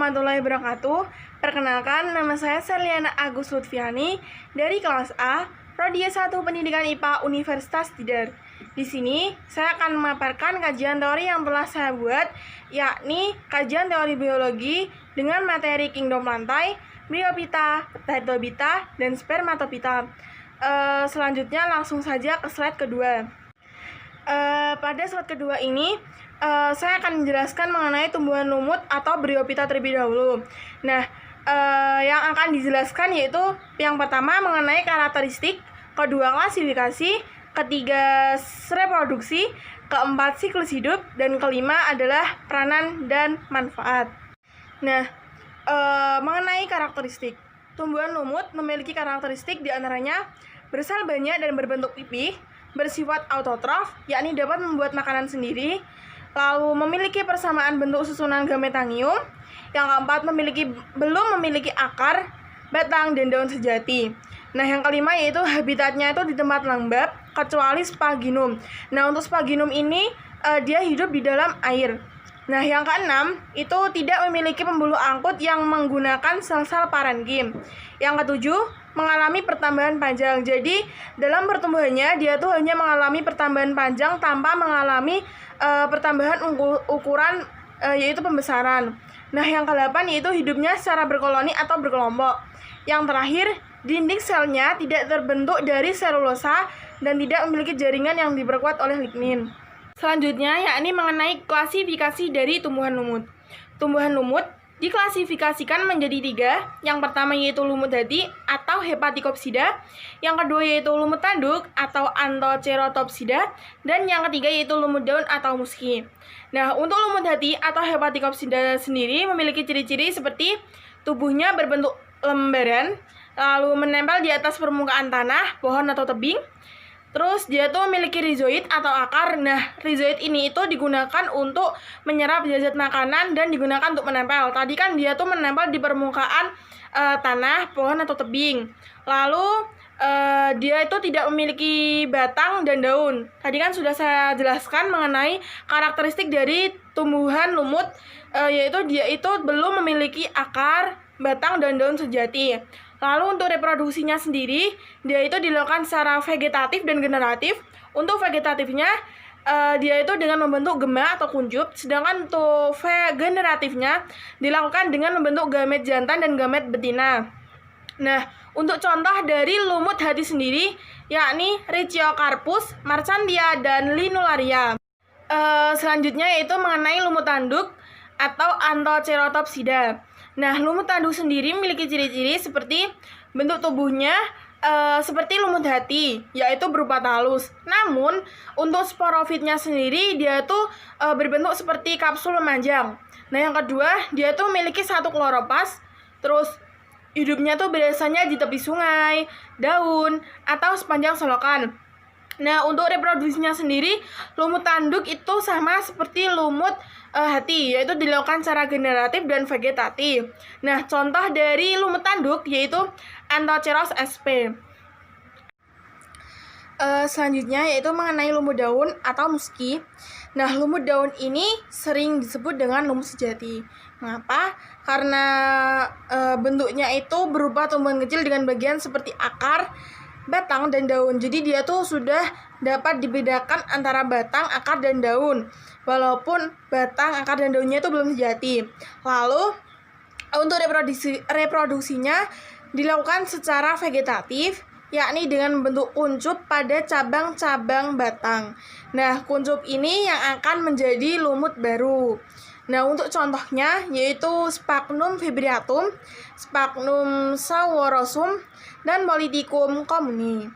warahmatullahi wabarakatuh. Perkenalkan, nama saya Serliana Agus Lutfiani dari kelas A, Prodi 1 Pendidikan IPA Universitas Tidar. Di sini, saya akan memaparkan kajian teori yang telah saya buat, yakni kajian teori biologi dengan materi kingdom lantai, bryophyta, peptidobita, dan spermatophyta. Selanjutnya langsung saja ke slide kedua. Pada slide kedua ini, saya akan menjelaskan mengenai tumbuhan lumut atau bryophyta terlebih dahulu. Nah, yang akan dijelaskan yaitu yang pertama mengenai karakteristik, kedua klasifikasi, ketiga reproduksi, keempat siklus hidup, dan kelima adalah peranan dan manfaat. Nah, mengenai karakteristik, tumbuhan lumut memiliki karakteristik diantaranya bersel banyak dan berbentuk pipih, bersifat autotrof, yakni dapat membuat makanan sendiri, lalu memiliki persamaan bentuk susunan gametangium, yang keempat belum memiliki akar, batang, dan daun sejati. Nah, yang kelima yaitu habitatnya itu di tempat lembab, kecuali spaginum. Nah, untuk spaginum ini dia hidup di dalam air. Nah, yang keenam itu tidak memiliki pembuluh angkut yang menggunakan sel-sel parenkim. Yang ketujuh, mengalami pertambahan panjang. Jadi, dalam pertumbuhannya dia tuh hanya mengalami pertambahan panjang tanpa mengalami pertambahan ukuran yaitu pembesaran. Nah, yang ke-8 yaitu hidupnya secara berkoloni atau berkelompok. Yang terakhir, dinding selnya tidak terbentuk dari selulosa dan tidak memiliki jaringan yang diperkuat oleh lignin. Selanjutnya, yakni mengenai klasifikasi dari tumbuhan lumut. Tumbuhan lumut diklasifikasikan menjadi 3. Yang pertama yaitu lumut hati atau Hepaticopsida, yang kedua yaitu lumut tanduk atau Anthocerotopsida, dan yang ketiga yaitu lumut daun atau musky. Nah, untuk lumut hati atau Hepaticopsida sendiri memiliki ciri-ciri seperti tubuhnya berbentuk lembaran, lalu menempel di atas permukaan tanah, pohon atau tebing. Terus dia tuh memiliki rizoid atau akar. Nah, rizoid ini itu digunakan untuk menyerap zat makanan dan digunakan untuk menempel. Tadi kan dia tuh menempel di permukaan tanah, pohon atau tebing. Lalu dia itu tidak memiliki batang dan daun. Tadi kan sudah saya jelaskan mengenai karakteristik dari tumbuhan lumut, yaitu dia itu belum memiliki akar, batang, dan daun sejati. Lalu untuk reproduksinya sendiri, dia itu dilakukan secara vegetatif dan generatif. Untuk vegetatifnya, dia itu dengan membentuk gema atau kuncup, sedangkan untuk generatifnya dilakukan dengan membentuk gamet jantan dan gamet betina. Nah, untuk contoh dari lumut hati sendiri, yakni Riciocarpus, Marchantia, dan Linularia. Selanjutnya yaitu mengenai lumut tanduk atau Anthocerotopsida. Nah, lumut tanduk sendiri memiliki ciri-ciri seperti bentuk tubuhnya seperti lumut hati, yaitu berupa talus. Namun, untuk sporofitnya sendiri, dia tuh berbentuk seperti kapsul memanjang. Nah, yang kedua, dia tuh memiliki satu kloropas, terus hidupnya tuh biasanya di tepi sungai, daun, atau sepanjang selokan. Nah, untuk reproduksinya sendiri, lumut tanduk itu sama seperti lumut hati, yaitu dilakukan secara generatif dan vegetatif. Nah, contoh dari lumut tanduk yaitu Anthoceros sp. Selanjutnya yaitu mengenai lumut daun atau musky. Nah, lumut daun ini sering disebut dengan lumut sejati. Mengapa? Karena bentuknya itu berupa tumbuhan kecil dengan bagian seperti akar, batang, dan daun. Jadi dia tuh sudah dapat dibedakan antara batang, akar, dan daun. Walaupun batang, akar, dan daunnya itu belum sejati. Lalu untuk reproduksinya dilakukan secara vegetatif, yakni dengan membentuk kuncup pada cabang-cabang batang. Nah, kuncup ini yang akan menjadi lumut baru. Nah, untuk contohnya yaitu Sphagnum fibreatum, Sphagnum saworosum, dan Polyticum comuni.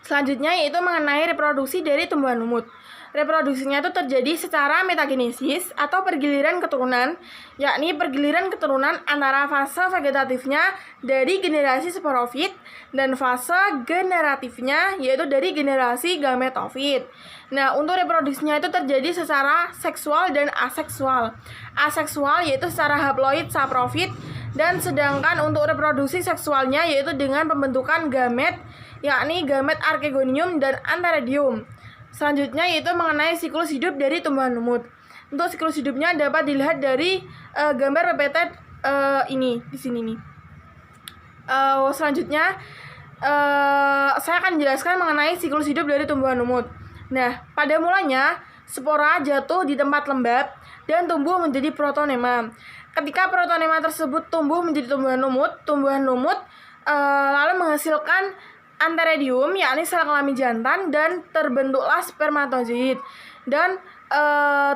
Selanjutnya yaitu mengenai reproduksi dari tumbuhan lumut. Reproduksinya itu terjadi secara metagenesis atau pergiliran keturunan, yakni pergiliran keturunan antara fase vegetatifnya dari generasi sporofit dan fase generatifnya yaitu dari generasi gametofit. Nah, untuk reproduksinya itu terjadi secara seksual dan aseksual. Aseksual yaitu secara haploid saprofit, dan sedangkan untuk reproduksi seksualnya yaitu dengan pembentukan gamet, yakni gamet archegonium dan antheridium. Selanjutnya yaitu mengenai siklus hidup dari tumbuhan lumut. Untuk siklus hidupnya dapat dilihat dari gambar PPT ini di sini nih. Selanjutnya saya akan jelaskan mengenai siklus hidup dari tumbuhan lumut. Nah, pada mulanya spora jatuh di tempat lembab dan tumbuh menjadi protonema. Ketika protonema tersebut tumbuh menjadi tumbuhan lumut lalu menghasilkan antheridium, yakni sel kelamin jantan, dan terbentuklah spermatozoid. Dan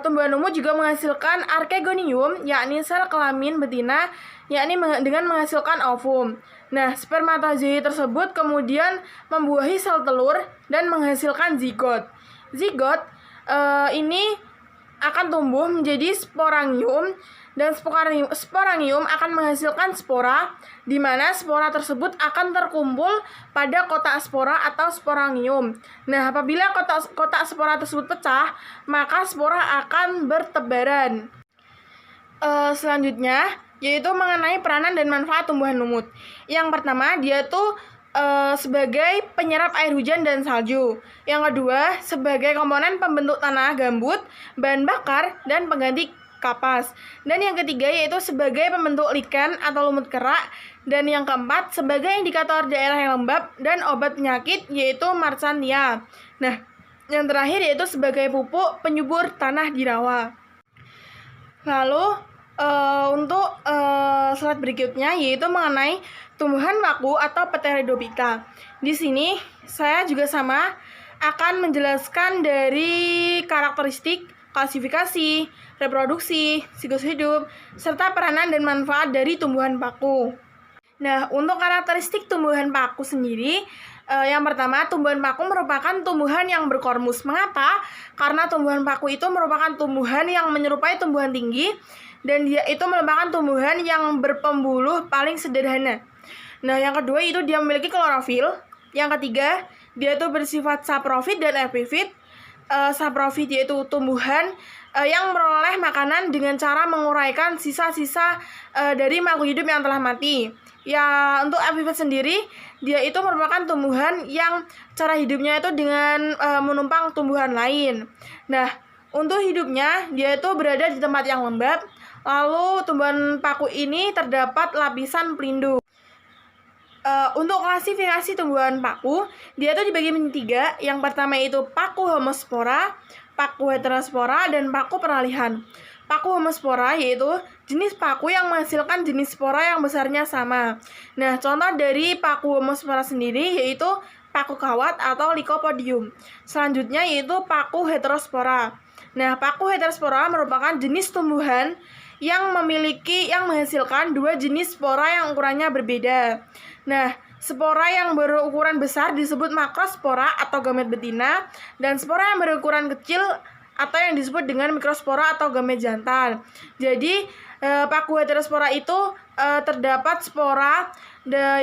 tumbuhan lumut juga menghasilkan archegonium, yakni sel kelamin betina, yakni dengan menghasilkan ovum. Nah, spermatozoid tersebut kemudian membuahi sel telur dan menghasilkan zigot. Zigot ini akan tumbuh menjadi sporangium, dan sporangium akan menghasilkan spora, di mana spora tersebut akan terkumpul pada kotak spora atau sporangium. Nah, apabila kotak spora tersebut pecah, maka spora akan bertebaran. Selanjutnya yaitu mengenai peranan dan manfaat tumbuhan lumut. Yang pertama, dia tuh sebagai penyerap air hujan dan salju. Yang kedua, sebagai komponen pembentuk tanah gambut, bahan bakar, dan pengganti kapas. Dan yang ketiga yaitu sebagai pembentuk lichen atau lumut kerak. Dan yang keempat sebagai indikator daerah yang lembab dan obat penyakit yaitu marsantia. Nah, yang terakhir yaitu sebagai pupuk penyubur tanah di rawa. Lalu untuk slide berikutnya yaitu mengenai tumbuhan paku atau Pteridophyta. Di sini saya juga sama akan menjelaskan dari karakteristik, klasifikasi, reproduksi, siklus hidup, serta peranan dan manfaat dari tumbuhan paku. Nah, untuk karakteristik tumbuhan paku sendiri, yang pertama, tumbuhan paku merupakan tumbuhan yang berkormus. Mengapa? Karena tumbuhan paku itu merupakan tumbuhan yang menyerupai tumbuhan tinggi, dan dia itu merupakan tumbuhan yang berpembuluh paling sederhana. Nah, yang kedua itu dia memiliki klorofil. Yang ketiga, dia itu bersifat saprofit dan epifit. Saprofit yaitu tumbuhan yang memperoleh makanan dengan cara menguraikan sisa-sisa dari makhluk hidup yang telah mati. Ya, untuk epifit sendiri, dia itu merupakan tumbuhan yang cara hidupnya itu dengan menumpang tumbuhan lain. Nah, untuk hidupnya, dia itu berada di tempat yang lembab. Lalu, tumbuhan paku ini terdapat lapisan pelindung. Untuk klasifikasi tumbuhan paku, dia itu dibagi menjadi 3. Yang pertama itu paku homospora, paku heterospora, dan paku peralihan. Paku homospora yaitu jenis paku yang menghasilkan jenis spora yang besarnya sama. Nah, contoh dari paku homospora sendiri yaitu paku kawat atau Lycopodium. Selanjutnya yaitu paku heterospora. Nah, paku heterospora merupakan jenis tumbuhan yang menghasilkan 2 jenis spora yang ukurannya berbeda. Nah, spora yang berukuran besar disebut makrospora atau gamet betina, dan spora yang berukuran kecil atau yang disebut dengan mikrospora atau gamet jantan. Jadi, paku heterospora itu terdapat spora,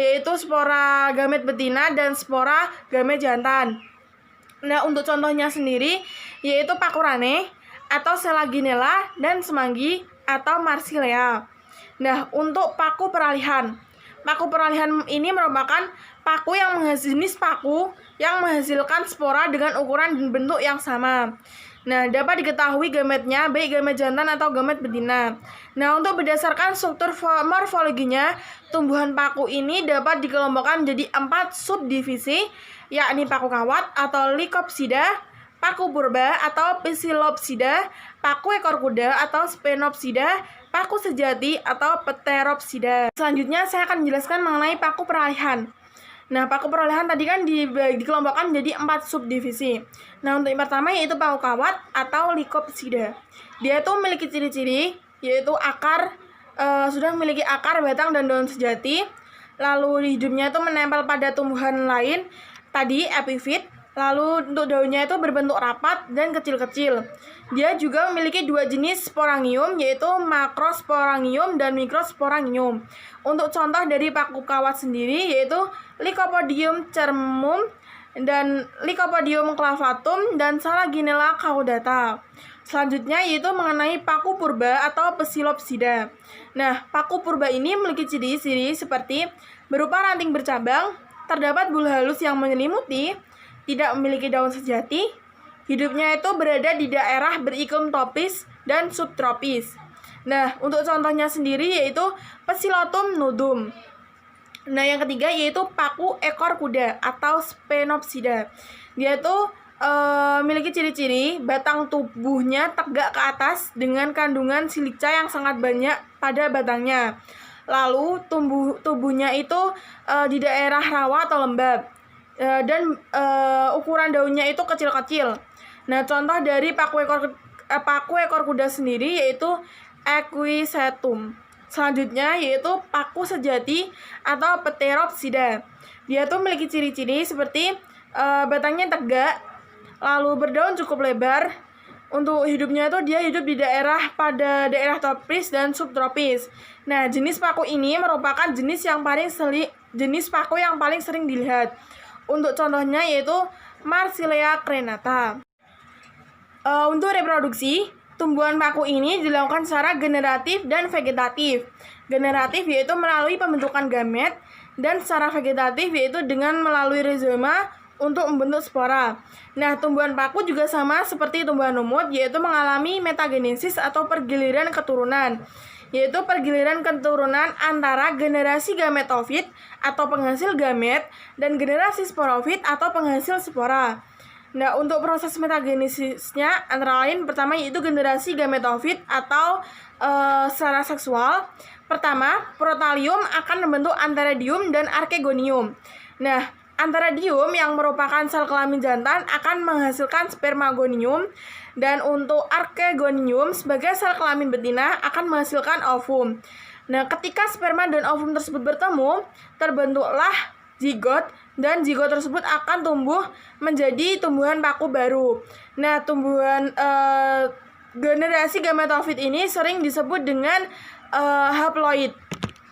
yaitu spora gamet betina dan spora gamet jantan. Nah, untuk contohnya sendiri, yaitu paku rane atau Selaginella dan semanggi atau Marsilea. Nah, untuk paku peralihan. Paku peralihan ini merupakan paku yang menghasilkan spora dengan ukuran dan bentuk yang sama. Nah, dapat diketahui gametnya baik gamet jantan atau gamet betina. Nah, untuk berdasarkan struktur morfologinya, tumbuhan paku ini dapat dikelompokkan menjadi 4 subdivisi, yakni paku kawat atau Lycopsida, paku purba atau Psilopsida, paku ekor kuda atau Sphenopsida, paku sejati atau Pteropsida. Selanjutnya saya akan menjelaskan mengenai paku peralihan. Nah, paku peralihan tadi kan dikelompokkan menjadi 4 subdivisi. Nah, untuk yang pertama yaitu paku kawat atau Lycopsida. Dia itu memiliki ciri-ciri yaitu sudah memiliki akar, batang, dan daun sejati. Lalu hidupnya itu menempel pada tumbuhan lain, tadi epifit. Lalu untuk daunnya itu berbentuk rapat dan kecil-kecil. Dia juga memiliki 2 jenis sporangium yaitu makrosporangium dan mikrosporangium. Untuk contoh dari paku kawat sendiri yaitu Lycopodium cermum dan Lycopodium clavatum dan Selaginella caudata. Selanjutnya yaitu mengenai paku purba atau Psilopsida. Nah, paku purba ini memiliki ciri-ciri seperti berupa ranting bercabang, terdapat bulu halus yang menyelimuti, tidak memiliki daun sejati, hidupnya itu berada di daerah beriklim tropis dan subtropis. Nah, untuk contohnya sendiri yaitu Psilotum nudum. Nah, yang ketiga yaitu paku ekor kuda atau Sphenopsida. Dia tuh memiliki ciri-ciri batang tubuhnya tegak ke atas dengan kandungan silica yang sangat banyak pada batangnya. Lalu tubuhnya itu di daerah rawa atau lembab, dan ukuran daunnya itu kecil-kecil. Nah, contoh dari paku ekor kuda sendiri yaitu Equisetum. Selanjutnya yaitu paku sejati atau Pteropsida. Dia tuh memiliki ciri-ciri seperti batangnya tegak, lalu berdaun cukup lebar. Untuk hidupnya tuh dia hidup di pada daerah tropis dan subtropis. Nah, jenis paku ini merupakan jenis paku yang paling sering dilihat. Untuk contohnya yaitu Marsilea crenata. Untuk reproduksi, tumbuhan paku ini dilakukan secara generatif dan vegetatif. Generatif yaitu melalui pembentukan gamet, dan secara vegetatif yaitu dengan melalui rizoma untuk membentuk spora. Nah, tumbuhan paku juga sama seperti tumbuhan lumut, yaitu mengalami metagenesis atau pergiliran keturunan, yaitu pergiliran keturunan antara generasi gametofit atau penghasil gamet dan generasi sporofit atau penghasil spora. Nah, untuk proses metagenesisnya antara lain pertama yaitu generasi gametofit atau secara seksual. Pertama, protalium akan membentuk antheridium dan archegonium. Nah, antheridium yang merupakan sel kelamin jantan akan menghasilkan spermagonium, dan untuk archegonium sebagai sel kelamin betina akan menghasilkan ovum. Nah, ketika sperma dan ovum tersebut bertemu, terbentuklah zigot, dan zigot tersebut akan tumbuh menjadi tumbuhan paku baru. Nah, generasi gametofit ini sering disebut dengan haploid.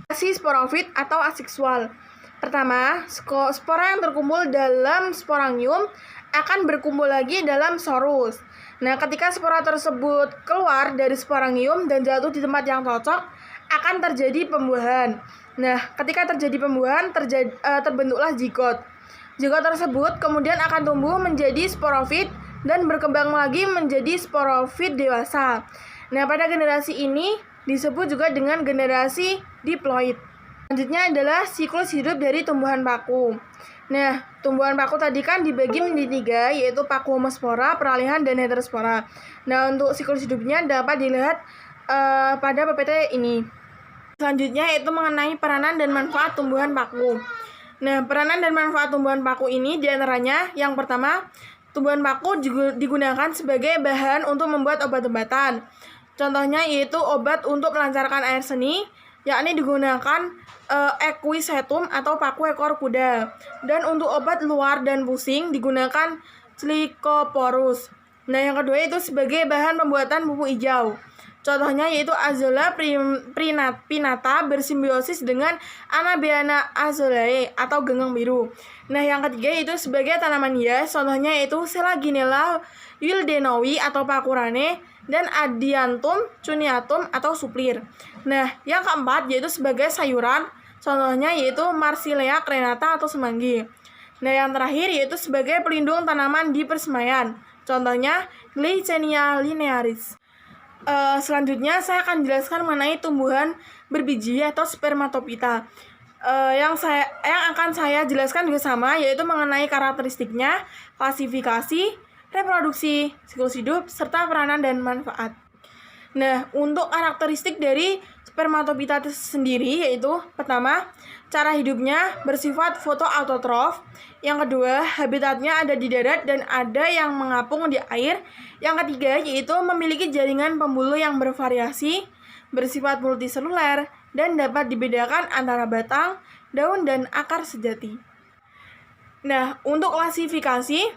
Generasi sporofit atau aseksual. Pertama, spora yang terkumpul dalam sporangium akan berkumpul lagi dalam sorus. Nah, ketika spora tersebut keluar dari sporangium dan jatuh di tempat yang cocok, akan terjadi pembuahan. Nah, ketika terjadi pembuahan, terbentuklah zigot. Zigot tersebut kemudian akan tumbuh menjadi sporofit dan berkembang lagi menjadi sporofit dewasa. Nah, pada generasi ini disebut juga dengan generasi diploid. Selanjutnya adalah siklus hidup dari tumbuhan paku. Nah, tumbuhan paku tadi kan dibagi menjadi 3, yaitu paku homospora, peralihan, dan heterospora. Nah, untuk siklus hidupnya dapat dilihat pada PPT ini. Selanjutnya yaitu mengenai peranan dan manfaat tumbuhan paku. Nah, peranan dan manfaat tumbuhan paku ini diantaranya yang pertama, tumbuhan paku juga digunakan sebagai bahan untuk membuat obat-obatan. Contohnya yaitu obat untuk melancarkan air seni, yakni digunakan Equisetum atau paku ekor kuda. Dan untuk obat luar dan pusing digunakan Lycoporus. Nah, yang kedua itu sebagai bahan pembuatan pupuk hijau. Contohnya yaitu Azolla pinnata bersimbiosis dengan Anabaena azolae atau genggang biru. Nah, yang ketiga yaitu sebagai tanaman hias. Contohnya yaitu Selaginella wildenowi atau pakurane dan Adiantum cuneatum atau suplir. Nah, yang keempat yaitu sebagai sayuran. Contohnya yaitu Marsilea crenata atau semanggi. Nah, yang terakhir yaitu sebagai pelindung tanaman di persemaian. Contohnya Glycenia linearis. Selanjutnya saya akan jelaskan mengenai tumbuhan berbiji atau spermatopita. Yang akan saya jelaskan juga sama, yaitu mengenai karakteristiknya, klasifikasi, reproduksi, siklus hidup, serta peranan dan manfaat. Nah, untuk karakteristik dari spermatopita sendiri yaitu pertama, cara hidupnya bersifat fotoautotrof. Yang kedua, habitatnya ada di darat dan ada yang mengapung di air. Yang ketiga, yaitu memiliki jaringan pembuluh yang bervariasi, bersifat multiseluler, dan dapat dibedakan antara batang, daun, dan akar sejati. Nah, untuk klasifikasi,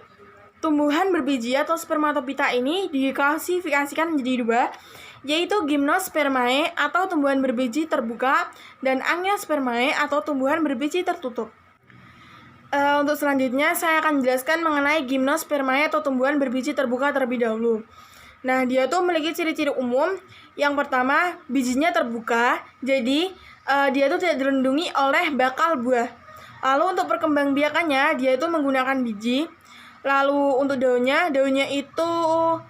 tumbuhan berbiji atau spermatopita ini diklasifikasikan menjadi 2, yaitu Gymnospermae atau tumbuhan berbiji terbuka dan Angiospermae atau tumbuhan berbiji tertutup. Untuk selanjutnya saya akan jelaskan mengenai Gymnospermae atau tumbuhan berbiji terbuka terlebih dahulu. Nah, dia tuh memiliki ciri-ciri umum. Yang pertama, bijinya terbuka, jadi dia tuh tidak dilindungi oleh bakal buah. Lalu untuk perkembangbiakannya, dia itu menggunakan biji. Lalu untuk daunnya itu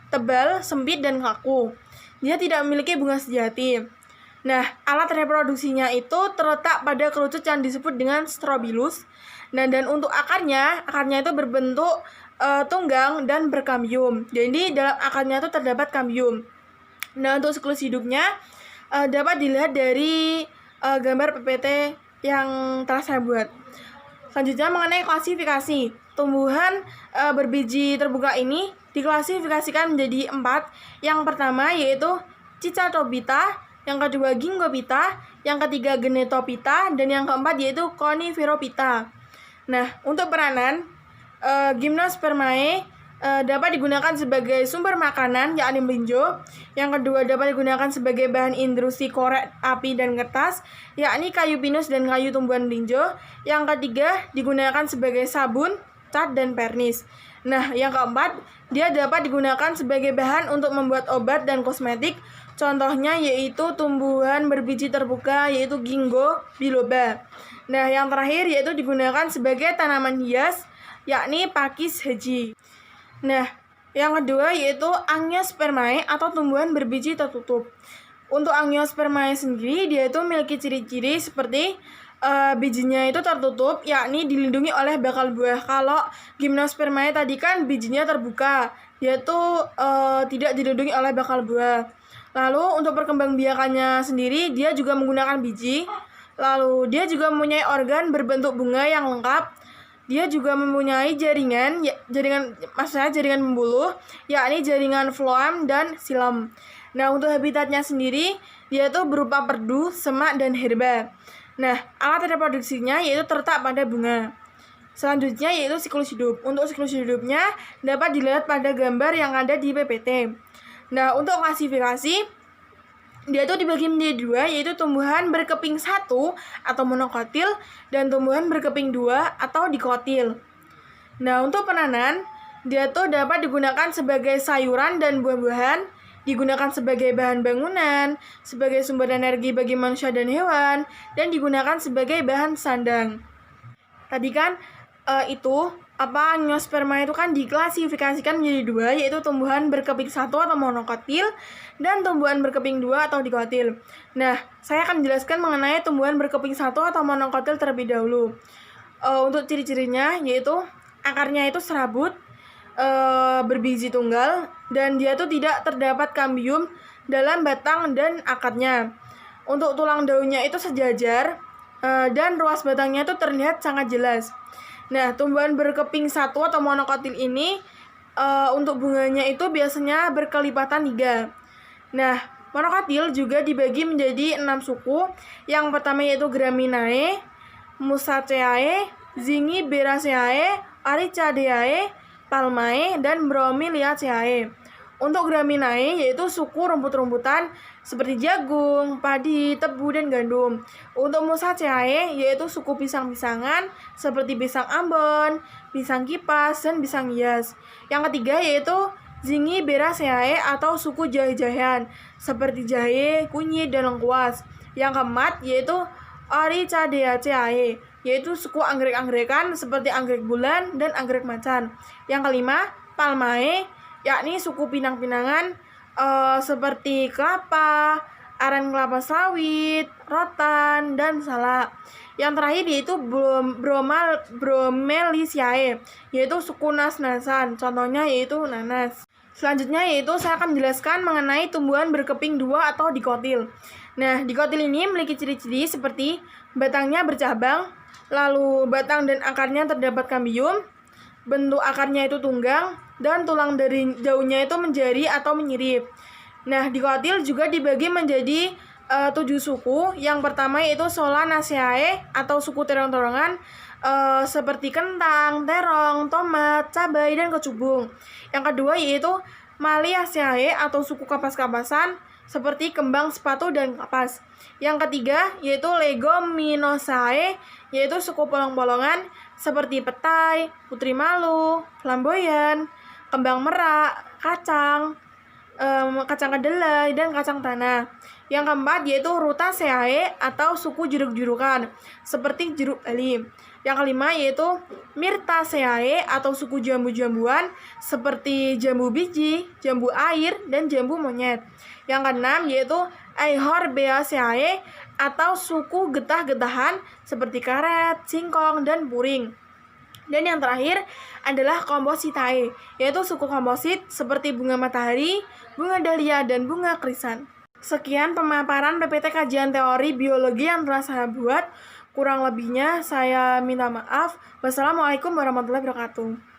tebal, sempit, dan kaku. dia tidak memiliki bunga sejati. Nah, alat reproduksinya itu terletak pada kerucut yang disebut dengan strobilus. Nah, dan untuk akarnya itu berbentuk tunggang dan berkambium. Jadi dalam akarnya itu terdapat kambium. Nah, untuk siklus hidupnya dapat dilihat dari gambar PPT yang telah saya buat. Selanjutnya mengenai klasifikasi. Tumbuhan berbiji terbuka ini diklasifikasikan menjadi 4. Yang pertama yaitu Cicatophyta, yang kedua Gingophyta, yang ketiga Genetophyta, dan yang keempat yaitu Coniferophyta. Nah, untuk peranan Gymnospermae dapat digunakan sebagai sumber makanan, yakni melinjo. Yang kedua dapat digunakan sebagai bahan industri korek api dan kertas, yakni kayu pinus dan kayu tumbuhan melinjo. Yang ketiga digunakan sebagai sabun, cat, dan vernis. Nah, yang keempat, dia dapat digunakan sebagai bahan untuk membuat obat dan kosmetik. Contohnya yaitu tumbuhan berbiji terbuka, yaitu Ginkgo biloba. Nah, yang terakhir yaitu digunakan sebagai tanaman hias, yakni Pakis haji. Nah, yang kedua yaitu Angiospermae atau tumbuhan berbiji tertutup. Untuk Angiospermae sendiri, dia itu memiliki ciri-ciri seperti bijinya itu tertutup, yakni dilindungi oleh bakal buah. Kalau Gymnospermae tadi kan bijinya terbuka, dia itu tidak dilindungi oleh bakal buah. Lalu untuk perkembangbiakannya sendiri, dia juga menggunakan biji. Lalu dia juga mempunyai organ berbentuk bunga yang lengkap. Dia juga mempunyai jaringan pembuluh, yakni jaringan floem dan xilem. Nah, untuk habitatnya sendiri, dia itu berupa perdu, semak, dan herba. Nah, alat reproduksinya yaitu terletak pada bunga. Selanjutnya yaitu siklus hidup. Untuk siklus hidupnya dapat dilihat pada gambar yang ada di PPT. Nah, untuk klasifikasi, dia itu dibagi menjadi 2, yaitu tumbuhan berkeping 1 atau monokotil dan tumbuhan berkeping 2 atau dikotil. Nah, untuk penanan, dia itu dapat digunakan sebagai sayuran dan buah-buahan, digunakan sebagai bahan bangunan, sebagai sumber energi bagi manusia dan hewan, dan digunakan sebagai bahan sandang. Tadi kan Angiosperma itu kan diklasifikasikan menjadi 2, yaitu tumbuhan berkeping 1 atau monokotil dan tumbuhan berkeping 2 atau dikotil. Nah, saya akan menjelaskan mengenai tumbuhan berkeping 1 atau monokotil terlebih dahulu. Untuk ciri-cirinya yaitu akarnya itu serabut, berbiji tunggal, dan dia itu tidak terdapat kambium dalam batang dan akarnya. Untuk tulang daunnya itu sejajar, dan ruas batangnya itu terlihat sangat jelas. Nah, tumbuhan berkeping 1 atau monokotil ini untuk bunganya itu biasanya berkelipatan 3. Nah, monokotil juga dibagi menjadi 6 suku. Yang pertama yaitu Graminae, Musaceae, Zingiberaceae, Arichadeae, Palmae, dan Bromeliaceae. Untuk Graminae yaitu suku rumput-rumputan seperti jagung, padi, tebu, dan gandum. Untuk Musaceae yaitu suku pisang-pisangan seperti pisang ambon, pisang kipas, dan pisang hias. Yang ketiga yaitu Zingiberaceae atau suku jahe-jahean seperti jahe, kunyit, dan lengkuas. Yang keempat yaitu Arichadeaceae yaitu suku anggrek-anggekan seperti anggrek bulan dan anggrek macan. Yang kelima Palmae yakni suku pinang-pinangan seperti kelapa, aren kelapa sawit, rotan, dan salak. Yang terakhir yaitu Bromeliaceae yaitu suku nas-nasan, contohnya yaitu nanas. Selanjutnya yaitu saya akan menjelaskan mengenai tumbuhan berkeping 2 atau dikotil. Nah, dikotil ini memiliki ciri-ciri seperti batangnya bercabang, lalu batang dan akarnya terdapat kambium, bentuk akarnya itu tunggang, dan tulang dari daunnya itu menjari atau menyirip. Nah, dikotil juga dibagi menjadi 7 suku. Yang pertama yaitu Solanaceae atau suku terong-terongan seperti kentang, terong, tomat, cabai, dan kecubung. Yang kedua yaitu Maliaceae atau suku kapas-kapasan seperti kembang sepatu dan kapas. Yang ketiga yaitu Leguminosae yaitu suku polong-polongan seperti petai, putri malu, flamboyan, kembang merak, kacang kedelai, dan kacang tanah. Yang keempat yaitu Rutaceae atau suku jeruk-jerukan seperti jeruk Bali. Yang kelima yaitu Myrtaceae atau suku jambu-jambuan seperti jambu biji, jambu air, dan jambu monyet. Yang keenam yaitu Eihorbiaceae atau suku getah-getahan seperti karet, singkong, dan puring. Dan yang terakhir adalah Compositae, yaitu suku komposit seperti bunga matahari, bunga dahlia, dan bunga krisan. Sekian pemaparan PPT kajian teori biologi yang telah saya buat. Kurang lebihnya saya minta maaf. Wassalamualaikum warahmatullahi wabarakatuh.